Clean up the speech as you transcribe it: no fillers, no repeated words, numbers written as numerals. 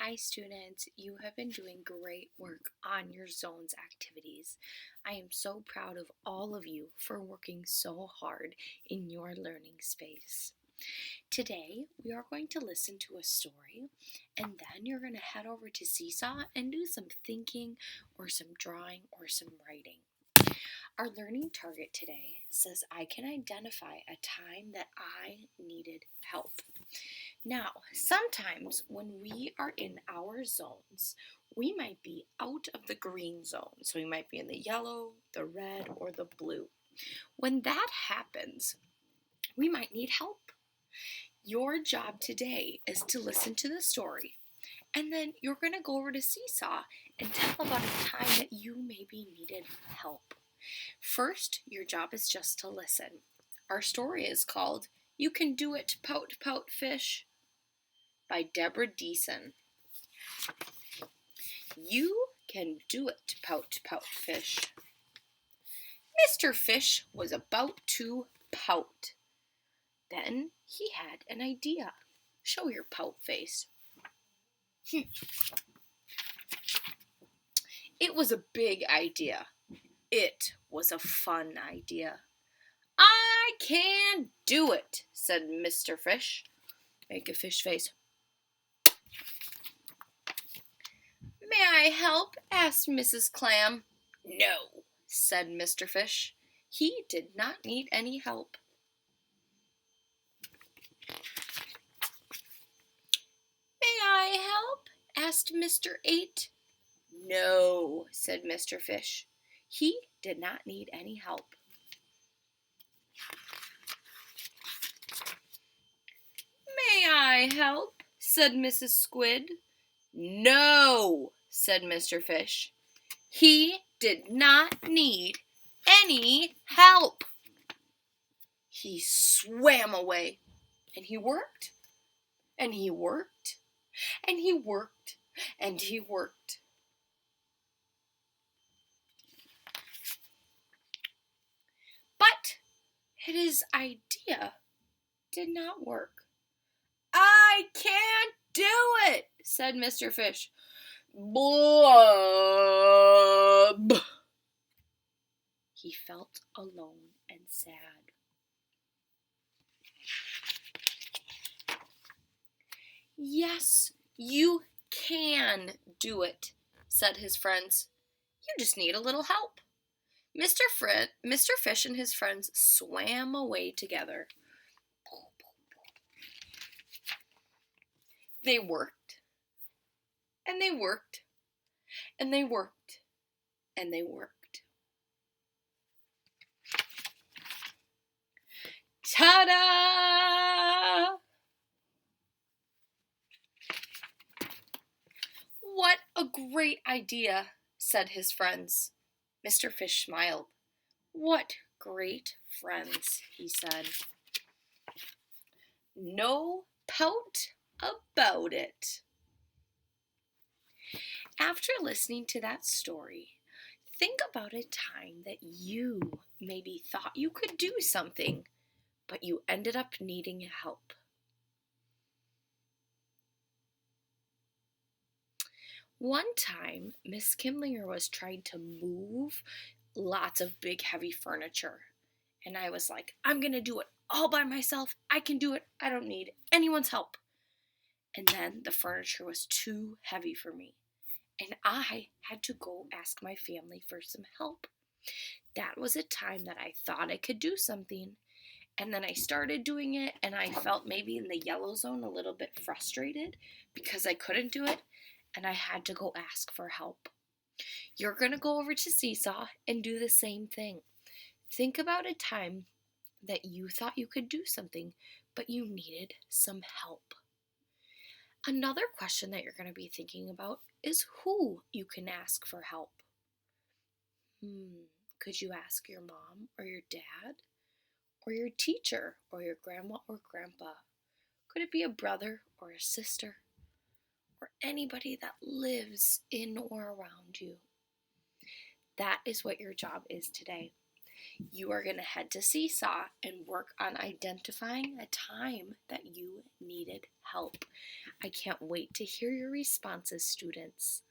Hi students, you have been doing great work on your zones activities. I am so proud of all of you for working so hard in your learning space. Today we are going to listen to a story and then you're going to head over to Seesaw and do some thinking or some drawing or some writing. Our learning target today says I can identify a time that I needed help. Now, sometimes when we are in our zones, we might be out of the green zone. So we might be in the yellow, the red, or the blue. When that happens, we might need help. Your job today is to listen to the story, and then you're going to go over to Seesaw and tell about a time that you maybe needed help. First, your job is just to listen. Our story is called You Can Do It, Pout Pout Fish by Deborah Deason. You can do it, Pout Pout Fish. Mr. Fish was about to pout. Then he had an idea. Show your pout face. It was a big idea. It was a fun idea. I can do it, said Mr. Fish. Make a fish face. May I help? Asked Mrs. Clam. No, said Mr. Fish. He did not need any help. May I help? Asked Mr. 8. No, said Mr. Fish. He did not need any help. May I help? Said Mrs. Squid. No, said Mr. Fish. He did not need any help. He swam away, and he worked, and he worked, and he worked, and he worked. But his idea did not work. I can't do it, said Mr. Fish. Blub. He felt alone and sad. Yes, you can do it, said his friends. You just need a little help. Mr. Fish and his friends swam away together. They worked, and they worked, and they worked, and they worked. Ta-da! What a great idea, said his friends. Mr. Fish smiled. What great friends, he said. No pout about it. After listening to that story, think about a time that you maybe thought you could do something, but you ended up needing help. One time, Miss Kimlinger was trying to move lots of big, heavy furniture. And I was like, I'm going to do it all by myself. I can do it. I don't need anyone's help. And then the furniture was too heavy for me. And I had to go ask my family for some help. That was a time that I thought I could do something. And then I started doing it, and I felt maybe in the yellow zone a little bit frustrated because I couldn't do it, and I had to go ask for help. You're going to go over to Seesaw and do the same thing. Think about a time that you thought you could do something, but you needed some help. Another question that you're going to be thinking about is who you can ask for help. Could you ask your mom or your dad? Or your teacher, or your grandma or grandpa? Could it be a brother or a sister? Or anybody that lives in or around you? That is what your job is today. You are going to head to Seesaw and work on identifying a time that you needed help. I can't wait to hear your responses, students.